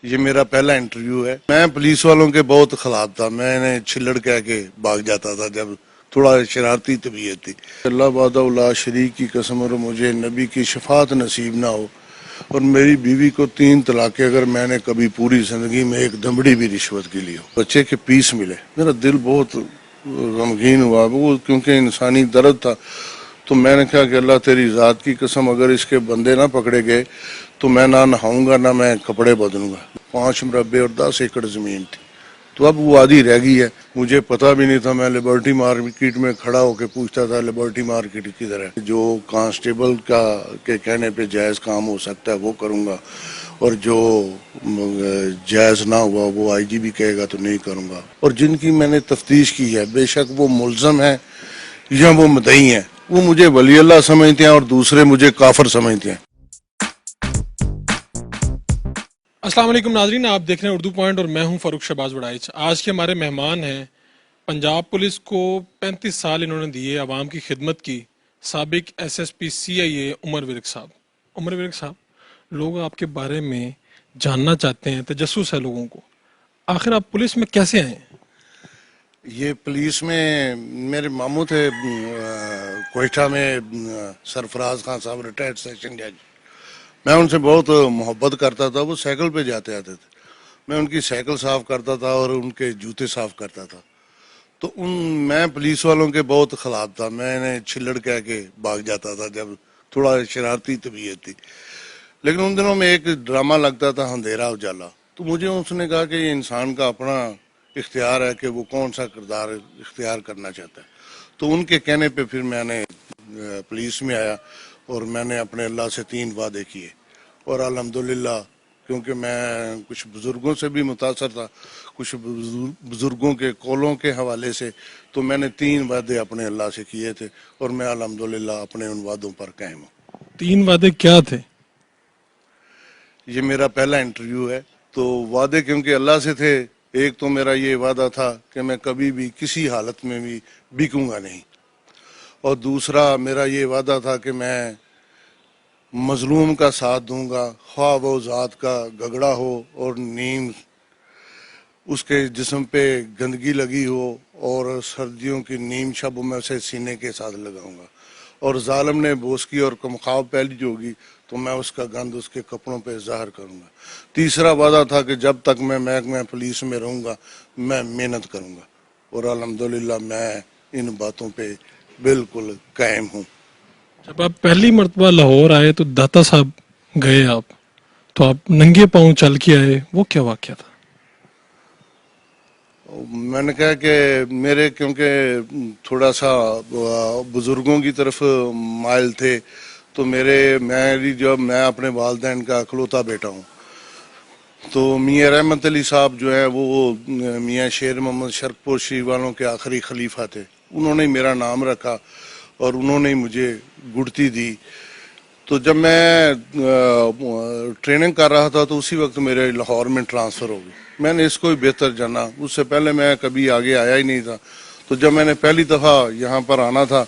یہ میرا پہلا انٹرویو ہے۔ میں پولیس والوں کے بہت خلاف تھا، میں نے چھلڑ کہہ کے بھاگ جاتا تھا جب تھوڑا شرارتی طبیعت تھی۔ اللہ وحدہ لا شریک کی قسم، اور مجھے نبی کی شفاعت نصیب نہ ہو اور میری بیوی کو 3 طلاقیں اگر میں نے کبھی پوری زندگی میں ایک دمڑی بھی رشوت کی لی ہو، بچے کے پیس ملے، میرا دل بہت غمگین ہوا، وہ کیونکہ انسانی درد تھا۔ تو میں نے کہا کہ اللہ تیری ذات کی قسم، اگر اس کے بندے نہ پکڑے گئے تو میں نہ نہاؤں گا نہ میں کپڑے بدلوں گا۔ 5 مربع اور 10 ایکڑ زمین تھی، تو اب وہ آدھی رہ گئی ہے، مجھے پتہ بھی نہیں تھا۔ میں لبرٹی مارکیٹ میں کھڑا ہو کے پوچھتا تھا لبرٹی مارکیٹ کدھر ہے۔ جو کانسٹیبل کے کہنے پہ جائز کام ہو سکتا ہے وہ کروں گا، اور جو جائز نہ ہوا وہ آئی جی بھی کہے گا تو نہیں کروں گا۔ اور جن کی میں نے تفتیش کی ہے، بے شک وہ ملزم ہیں یا وہ مدعی ہیں، وہ مجھے ولی اللہ سمجھتے ہیں اور دوسرے مجھے کافر سمجھتے ہیں۔ السلام علیکم ناظرین، آپ دیکھ رہے ہیں اردو پوائنٹ اور میں ہوں فاروق شہباز وڑائچ۔ آج کے ہمارے مہمان ہیں پنجاب پولیس کو 35 سال انہوں نے دیے عوام کی خدمت کی، سابق ایس ایس پی سی آئی اے عمر ورک صاحب۔ عمر ورک صاحب، لوگ آپ کے بارے میں جاننا چاہتے ہیں، تجسس ہے لوگوں کو، آخر آپ پولیس میں کیسے آئے ہیں؟ یہ پولیس میں میرے ماموں تھے کوئٹہ میں، سرفراز خان صاحب ریٹائرڈ سیشن جج۔ میں ان سے بہت محبت کرتا تھا، وہ سائیکل پہ جاتے آتے تھے، میں ان کی سائیکل صاف کرتا تھا اور ان کے جوتے صاف کرتا تھا۔ تو میں پولیس والوں کے بہت خلاف تھا، میں نے چھلڑ کہہ کے بھاگ جاتا تھا جب تھوڑا شرارتی طبیعت تھی۔ لیکن ان دنوں میں ایک ڈرامہ لگتا تھا اندھیرا اجالا، تو مجھے اس نے کہا کہ یہ انسان کا اپنا اختیار ہے کہ وہ کون سا کردار اختیار کرنا چاہتا ہے۔ تو ان کے کہنے پہ پھر میں نے پولیس میں آیا اور میں نے اپنے اللہ سے 3 وعدے کیے، اور الحمدللہ کیونکہ میں کچھ بزرگوں سے بھی متاثر تھا، کچھ بزرگوں کے قولوں کے حوالے سے، تو میں نے 3 وعدے اپنے اللہ سے کیے تھے اور میں الحمدللہ اپنے ان وعدوں پر قائم ہوں۔ 3 وعدے کیا تھے؟ یہ میرا پہلا انٹرویو ہے، تو وعدے کیونکہ اللہ سے تھے۔ ایک تو میرا یہ وعدہ تھا کہ میں کبھی بھی کسی حالت میں بھی بکوں گا نہیں، اور دوسرا میرا یہ وعدہ تھا کہ میں مظلوم کا ساتھ دوں گا، خواہ وہ ذات کا گگڑا ہو اور نیم اس کے جسم پہ گندگی لگی ہو، اور سردیوں کی نیم شب میں اسے سینے کے ساتھ لگاؤں گا، اور ظالم نے بوس کی اور کمخواب پھیلی ہوگی تو میں اس کا گند اس کے کپڑوں پہ ظاہر کروں گا۔ تیسرا وعدہ تھا کہ جب تک میں محکمہ پولیس میں رہوں گا میں محنت کروں گا، اور الحمدللہ میں ان باتوں پہ بالکل قائم ہوں۔ جب آپ پہلی مرتبہ لاہور آئے تو داتا صاحب گئے آپ، تو آپ ننگے پاؤں چل کے آئے، وہ کیا واقعہ تھا؟ میں نے کہا کہ میرے کیونکہ تھوڑا سا بزرگوں کی طرف مائل تھے، تو میں اپنے والدین کا اکلوتا بیٹا ہوں، تو میاں رحمت علی صاحب جو ہیں وہ میاں شیر محمد شرک پوشی والوں کے آخری خلیفہ تھے، انہوں نے میرا نام رکھا اور انہوں نے مجھے گڑتی دی۔ تو جب میں ٹریننگ کر رہا تھا تو اسی وقت میرے لاہور میں ٹرانسفر ہو گئی، میں نے اس کو بھی بہتر جانا، اس سے پہلے میں کبھی آگے آیا ہی نہیں تھا۔ تو جب میں نے پہلی دفعہ یہاں پر آنا تھا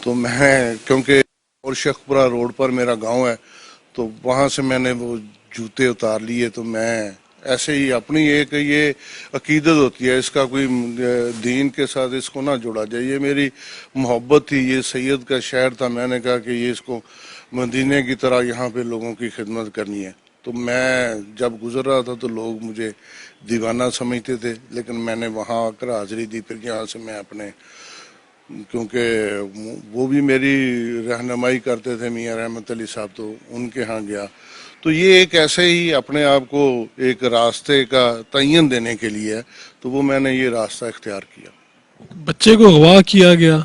تو میں کیونکہ اور شیخ پورہ روڈ پر میرا گاؤں ہے، تو وہاں سے میں نے وہ جوتے اتار لیے۔ تو میں ایسے ہی اپنی ایک یہ عقیدت ہوتی ہے، اس کا کوئی دین کے ساتھ اس کو نہ جوڑا جائے، یہ میری محبت تھی، یہ سید کا شہر تھا، میں نے کہا کہ یہ اس کو مدینے کی طرح یہاں پہ لوگوں کی خدمت کرنی ہے۔ تو میں جب گزر رہا تھا تو لوگ مجھے دیوانہ سمجھتے تھے، لیکن میں نے وہاں آ کر حاضری دی، پھر یہاں سے میں اپنے، کیونکہ وہ بھی میری رہنمائی کرتے تھے میاں رحمت علی صاحب، تو ان کے ہاں گیا۔ تو یہ ایک ایسے ہی اپنے آپ کو ایک راستے کا تعین دینے کے لیے ہے، تو وہ میں نے یہ راستہ اختیار کیا۔ بچے کو اغوا کیا گیا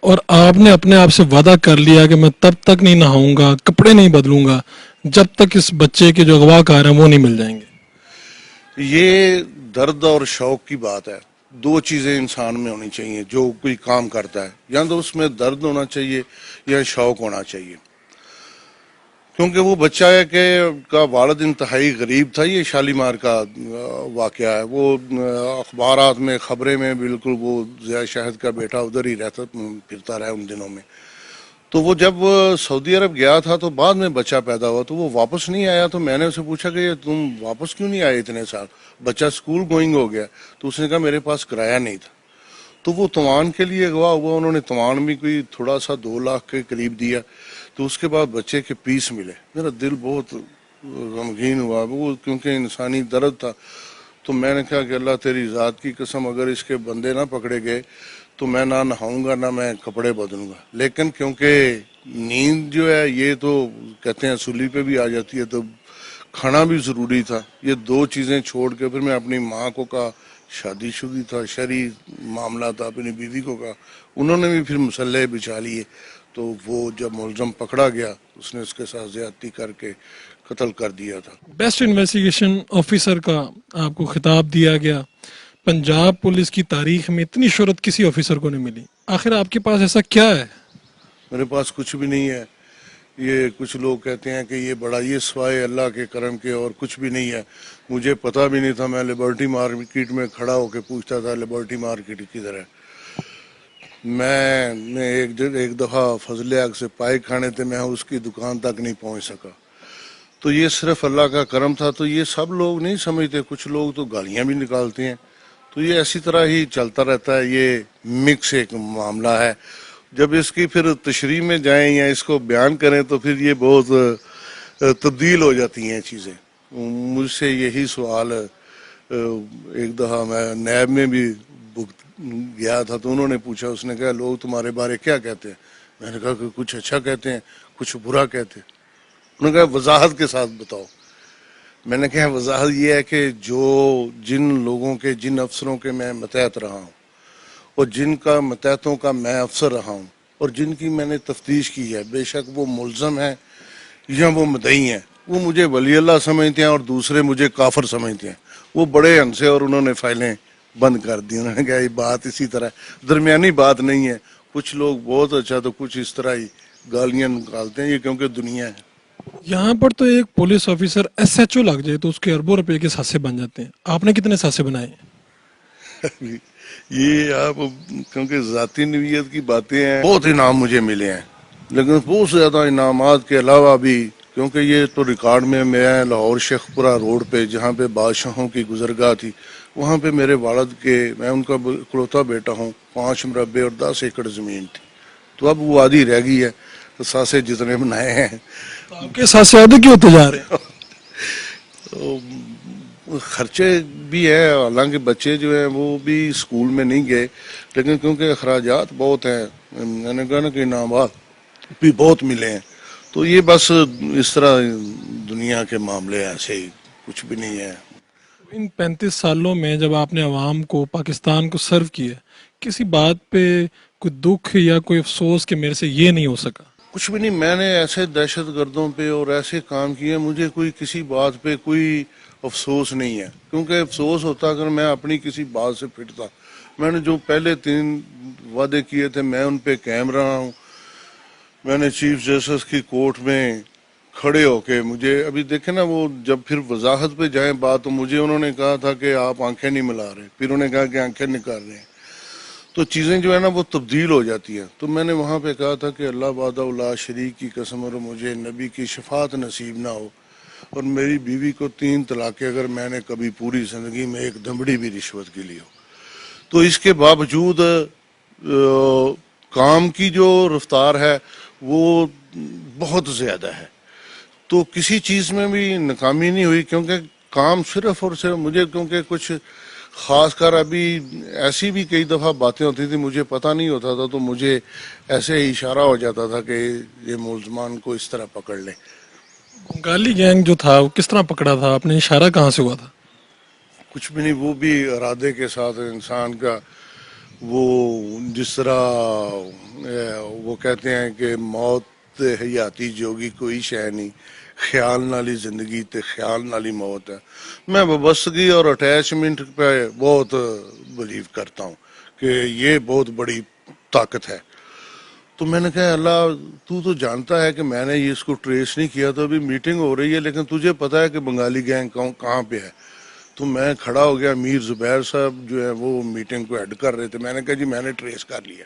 اور آپ نے اپنے آپ سے وعدہ کر لیا کہ میں تب تک نہیں نہاؤں گا، کپڑے نہیں بدلوں گا جب تک اس بچے کے جو اغوا کار ہیں وہ نہیں مل جائیں گے۔ یہ درد اور شوق کی بات ہے، 2 چیزیں انسان میں ہونی چاہیے جو کوئی کام کرتا ہے، یا تو اس میں درد ہونا چاہیے یا شوق ہونا چاہیے، کیونکہ وہ بچہ ہے کہ کا والد انتہائی غریب تھا۔ یہ شالیمار کا واقعہ ہے، وہ اخبارات میں خبریں میں بالکل وہ ضیاء شاہد کا بیٹا ادھر ہی رہتا پھرتا رہا ان دنوں میں۔ تو وہ جب سعودی عرب گیا تھا تو بعد میں بچہ پیدا ہوا تو وہ واپس نہیں آیا، تو میں نے اسے پوچھا کہ یہ تم واپس کیوں نہیں آئے اتنے سال، بچہ اسکول گوئنگ ہو گیا، تو اس نے کہا میرے پاس کرایہ نہیں تھا۔ تو وہ توان کے لیے اغوا ہوا، انہوں نے توان بھی کوئی تھوڑا سا 2 لاکھ کے قریب دیا، تو اس کے بعد بچے کے پیس ملے، میرا دل بہت غمگین ہوا وہ، کیونکہ انسانی درد تھا۔ تو میں نے کہا کہ اللہ تیری ذات کی قسم، اگر اس کے بندے نہ پکڑے گئے تو میں نہ نہاؤں گا نہ میں کپڑے بدلوں گا، لیکن کیونکہ نیند جو ہے یہ تو کہتے ہیں سولی پہ بھی آ جاتی ہے، تو کھانا بھی ضروری تھا، یہ 2 چیزیں چھوڑ کے پھر میں اپنی ماں کو کہا، شادی شدی تھا، شرعی معاملہ تھا، اپنی بیوی کو کہا، انہوں نے بھی پھر مسلح بچھا لیے، تو وہ جب ملزم پکڑا گیا اس نے اس کے ساتھ زیادتی کر کے قتل کر دیا تھا۔ بیسٹ انویسٹیگیشن آفیسر کا آپ کو خطاب دیا گیا، پنجاب پولیس کی تاریخ میں اتنی شہرت کسی آفیسر کو نہیں ملی، آخر آپ کے پاس ایسا کیا ہے؟ میرے پاس کچھ بھی نہیں ہے، یہ کچھ لوگ کہتے ہیں کہ یہ بڑا، یہ سوائے اللہ کے کرم کے اور کچھ بھی نہیں ہے، مجھے پتہ بھی نہیں تھا، میں لبرٹی مارکیٹ میں کھڑا ہو کے پوچھتا تھا لبرٹی مارکیٹ کدھر ہے، میں نے ایک دفعہ فضل حق سے پائے کھانے تھے، میں اس کی دکان تک نہیں پہنچ سکا، تو یہ صرف اللہ کا کرم تھا۔ تو یہ سب لوگ نہیں سمجھتے، کچھ لوگ تو گالیاں بھی نکالتے ہیں، تو یہ ایسی طرح ہی چلتا رہتا ہے، یہ مکس ایک معاملہ ہے، جب اس کی پھر تشریح میں جائیں یا اس کو بیان کریں تو پھر یہ بہت تبدیل ہو جاتی ہیں چیزیں۔ مجھ سے یہی سوال ایک دفعہ میں نیب میں بھی گیا تھا تو انہوں نے پوچھا، اس نے کہا لوگ تمہارے بارے کیا کہتے ہیں، میں نے کہا کہ کچھ اچھا کہتے ہیں کچھ برا کہتے ہیں، انہوں نے کہا وضاحت کے ساتھ بتاؤ، میں نے کہا وضاحت یہ ہے کہ جن لوگوں کے، جن افسروں کے میں متحد رہا ہوں اور جن کا متحدوں کا میں افسر رہا ہوں اور جن کی میں نے تفتیش کی ہے، بے شک وہ ملزم ہیں یا وہ مدعی ہیں، وہ مجھے ولی اللہ سمجھتے ہیں اور دوسرے مجھے کافر سمجھتے ہیں، وہ بڑے ہنسے اور انہوں نے فائلیں بند کر دی، انہوں نے کہا یہ بات اسی طرح درمیانی بات نہیں ہے، کچھ لوگ بہت اچھا تو کچھ اس طرح ہی گالیاں نکالتے ہیں، یہ کیونکہ دنیا ہے۔ یہاں پر تو ایک police officer S H O لگ جائے تو اس کے اربوں روپے کے ساسے بن جاتے ہیں، آپ نے کتنے ساسے بنائے؟ یہ آپ کیونکہ ذاتی نوعیت کی باتیں ہیں، بہت انعام مجھے ملے ہیں، لیکن بہت زیادہ انعامات کے علاوہ بھی، کیونکہ یہ تو ریکارڈ میں لاہور شیخ پورہ روڈ پہ جہاں پہ بادشاہوں کی گزرگاہ تھی، وہاں پہ میرے والد کے، میں ان کا اکلوتا بیٹا ہوں، 5 مربع اور 10 ایکڑ زمین تھی، تو اب وہ آدھی رہ گئی ہے، تو ساسے جتنے بنائے ہیں تو آپ کے ساسے آدھے کیوں ہوتے جا رہے ہیں؟ تو خرچے بھی ہیں، حالانکہ بچے جو ہیں وہ بھی اسکول میں نہیں گئے، لیکن کیونکہ اخراجات بہت ہیں، میں نے کہا نا کہ انعامات بھی بہت ملے ہیں، تو یہ بس اس طرح دنیا کے معاملے ایسے ہی، کچھ بھی نہیں ہے۔ ان 35 سالوں میں جب آپ نے عوام کو، پاکستان کو سرو کیا، کسی بات پہ کوئی دکھ یا کوئی افسوس کہ میرے سے یہ نہیں ہو سکا؟ کچھ بھی نہیں، میں نے ایسے دہشت گردوں پہ اور ایسے کام کیے، مجھے کوئی کسی بات پہ کوئی افسوس نہیں ہے، کیونکہ افسوس ہوتا اگر میں اپنی کسی بات سے پھٹتا، میں نے جو پہلے 3 وعدے کیے تھے میں ان پہ قائم رہا ہوں، میں نے چیف جسٹس کی کورٹ میں کھڑے ہو کے، مجھے ابھی دیکھیں نا وہ جب پھر وضاحت پہ جائیں بات، تو مجھے انہوں نے کہا تھا کہ آپ آنکھیں نہیں ملا رہے، پھر انہوں نے کہا کہ آنکھیں نکال رہے ہیں، تو چیزیں جو ہے نا وہ تبدیل ہو جاتی ہیں، تو میں نے وہاں پہ کہا تھا کہ اللہ وحدہ لا شریک کی قسم، اور مجھے نبی کی شفاعت نصیب نہ ہو اور میری بیوی کو 3 طلاقیں اگر میں نے کبھی پوری زندگی میں ایک دمڑی بھی رشوت کی لی ہو، تو اس کے باوجود کام کی جو رفتار ہے وہ بہت زیادہ ہے، تو کسی چیز میں بھی ناکامی نہیں ہوئی، کیونکہ کام صرف اور صرف مجھے، کیونکہ کچھ خاص کر ابھی ایسی بھی کئی دفعہ باتیں ہوتی تھی مجھے پتہ نہیں ہوتا تھا، تو مجھے ایسے ہی اشارہ ہو جاتا تھا کہ یہ ملزمان کو اس طرح پکڑ لیں۔ بنگالی گینگ جو تھا وہ کس طرح پکڑا تھا آپ نے، اشارہ کہاں سے ہوا تھا؟ کچھ بھی نہیں، وہ بھی ارادے کے ساتھ انسان کا، وہ جس طرح وہ کہتے ہیں کہ موت حیاتی جوگی کوئی شے نہیں، خیال نالی زندگی تے خیال نالی موت ہے، میں وابستگی اور اٹیچمنٹ پہ بہت بلیو کرتا ہوں کہ یہ بہت بڑی طاقت ہے، تو میں نے کہا اللہ تو جانتا ہے کہ میں نے یہ اس کو ٹریس نہیں کیا، تو ابھی میٹنگ ہو رہی ہے لیکن تجھے پتا ہے کہ بنگالی گینگ کہاں پہ ہے، تو میں کھڑا ہو گیا، میر زبیر صاحب جو ہے وہ میٹنگ کو ہیڈ کر رہے تھے، میں نے کہا جی میں نے ٹریس کر لیا،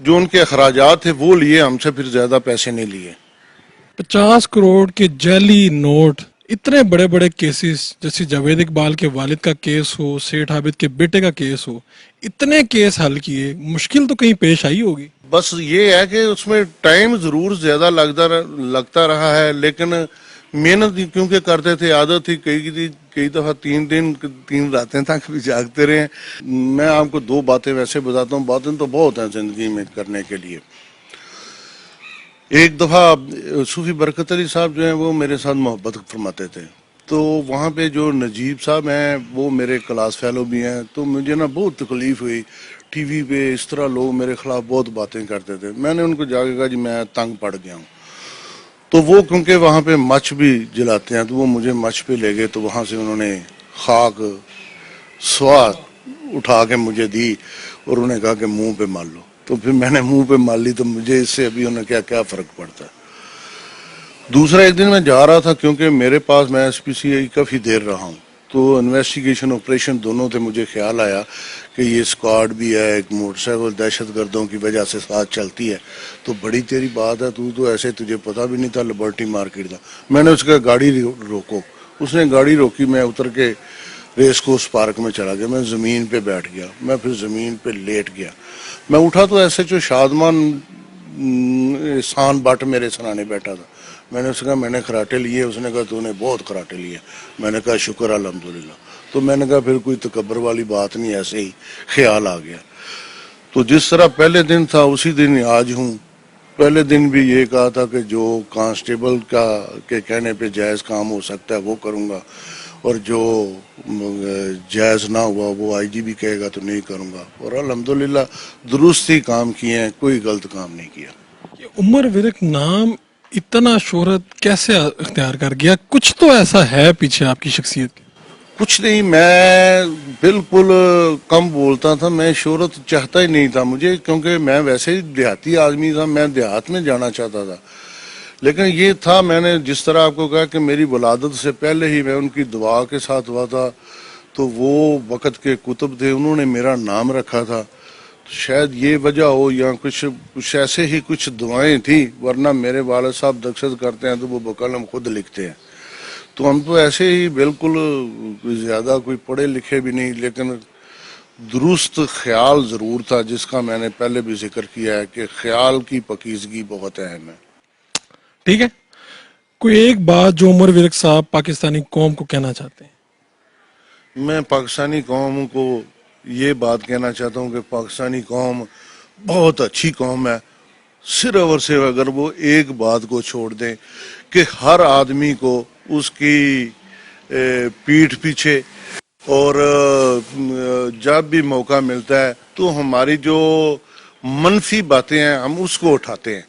جو ان کے اخراجات تھے وہ لیے, ہم سے پھر زیادہ پیسے نہیں لیے. 50 کروڑ کے جعلی نوٹ, اتنے بڑے بڑے کیسز جیسے جاوید اقبال کے والد کا کیس ہو, سیٹھ عابد کے بیٹے کا کیس ہو, اتنے کیس حل کیے, مشکل تو کہیں پیش آئی ہوگی. بس یہ ہے کہ اس میں ٹائم ضرور زیادہ لگتا رہا ہے, لیکن محنت کیونکہ کرتے تھے, عادت تھی, کئی دفعہ 3 دن 3 راتیں تک بھی جاگتے رہے. میں آپ کو 2 باتیں ویسے بتاتا ہوں, باتیں تو بہت ہیں زندگی میں کرنے کے لیے. ایک دفعہ صوفی برکت علی صاحب جو ہیں وہ میرے ساتھ محبت فرماتے تھے, تو وہاں پہ جو نجیب صاحب ہیں وہ میرے کلاس فیلو بھی ہیں, تو مجھے نا بہت تکلیف ہوئی. ٹی وی پہ اس طرح لوگ میرے خلاف بہت باتیں کرتے تھے. میں نے ان کو جا کے کہا جی میں تنگ پڑ گیا ہوں. تو وہ کیونکہ وہاں پہ مچھ بھی جلاتے ہیں, تو وہ مجھے مچھ پہ لے گئے, تو وہاں سے انہوں نے خاک سوا اٹھا کے مجھے دی اور انہوں نے کہا کہ منہ پہ مال لو. تو پھر میں نے منہ پہ مال لی, تو مجھے اس سے ابھی انہیں کیا فرق پڑتا ہے. دوسرا, ایک دن میں جا رہا تھا, کیونکہ میرے پاس میں ایس پی سی آئی کافی دیر رہا ہوں, تو انویسٹیگیشن آپریشن دونوں تھے. مجھے خیال آیا کہ یہ اسکواڈ بھی ہے, ایک موٹر سائیکل دہشت گردوں کی وجہ سے ساتھ چلتی ہے, تو بڑی تیری بات ہے, تو ایسے تجھے پتہ بھی نہیں تھا لبرٹی مارکیٹ تھا. میں نے اس کا گاڑی روکو, اس نے گاڑی روکی, میں اتر کے ریس کورس پارک میں چلا گیا. میں زمین پہ بیٹھ گیا, میں پھر زمین پہ لیٹ گیا. میں اٹھا تو S H O Shadman Ehsan Butt میرے سرانے بیٹھا تھا. میں نے اس سے کہا میں نے کراٹے لیے. اس نے کہا تو نے بہت کراٹے لیے. میں نے کہا شکر الحمدللہ. تو میں نے کہا پھر کوئی تکبر والی بات نہیں, ایسے ہی خیال آ گیا. تو جس طرح پہلے دن تھا اسی دن آج ہوں. پہلے دن بھی یہ کہا تھا کہ جو کانسٹیبل کے کہنے پہ جائز کام ہو سکتا ہے وہ کروں گا, اور جو جائز نہ ہوا وہ آئی جی بھی کہے گا تو نہیں کروں گا. اور الحمدللہ درست ہی کام کیے ہیں, کوئی غلط کام نہیں کیا. یہ عمر ورک نام اتنا شہرت کیسے اختیار کر گیا؟ کچھ تو ایسا ہے پیچھے آپ کی شخصیت کے. کچھ نہیں, میں بالکل کم بولتا تھا, میں شہرت چاہتا ہی نہیں تھا مجھے, کیونکہ میں ویسے ہی دیہاتی آدمی تھا, میں دیہات میں جانا چاہتا تھا. لیکن یہ تھا, میں نے جس طرح آپ کو کہا کہ میری ولادت سے پہلے ہی میں ان کی دعا کے ساتھ ہوا تھا, تو وہ وقت کے کتب تھے, انہوں نے میرا نام رکھا تھا. شاید یہ وجہ ہو, یا کچھ ایسے ہی کچھ دعائیں تھیں, ورنہ میرے والد صاحب دکشت کرتے ہیں تو وہ بقلم خود لکھتے ہیں. تو ہم تو ایسے ہی بالکل زیادہ کوئی پڑھے لکھے بھی نہیں, لیکن درست خیال ضرور تھا, جس کا میں نے پہلے بھی ذکر کیا ہے کہ خیال کی پاکیزگی بہت اہم ہے. ٹھیک ہے, کوئی ایک بات جو عمر ورک صاحب پاکستانی قوم کو کہنا چاہتے ہیں. میں پاکستانی قوم کو یہ بات کہنا چاہتا ہوں کہ پاکستانی قوم بہت اچھی قوم ہے, صرف اور صرف اگر وہ ایک بات کو چھوڑ دیں کہ ہر آدمی کو اس کی پیٹھ پیچھے اور جب بھی موقع ملتا ہے تو ہماری جو منفی باتیں ہیں ہم اس کو اٹھاتے ہیں,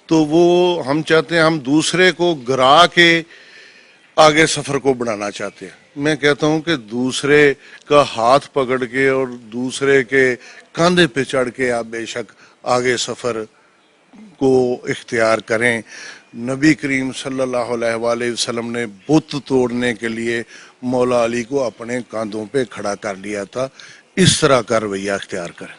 تو وہ ہم چاہتے ہیں ہم دوسرے کو گرا کے آگے سفر کو بڑھانا چاہتے ہیں. میں کہتا ہوں کہ دوسرے کا ہاتھ پکڑ کے اور دوسرے کے کاندھے پہ چڑھ کے آپ بے شک آگے سفر کو اختیار کریں. نبی کریم صلی اللہ علیہ وآلہ وسلم نے بت توڑنے کے لیے مولا علی کو اپنے کاندھوں پہ کھڑا کر لیا تھا. اس طرح کا رویہ اختیار کریں.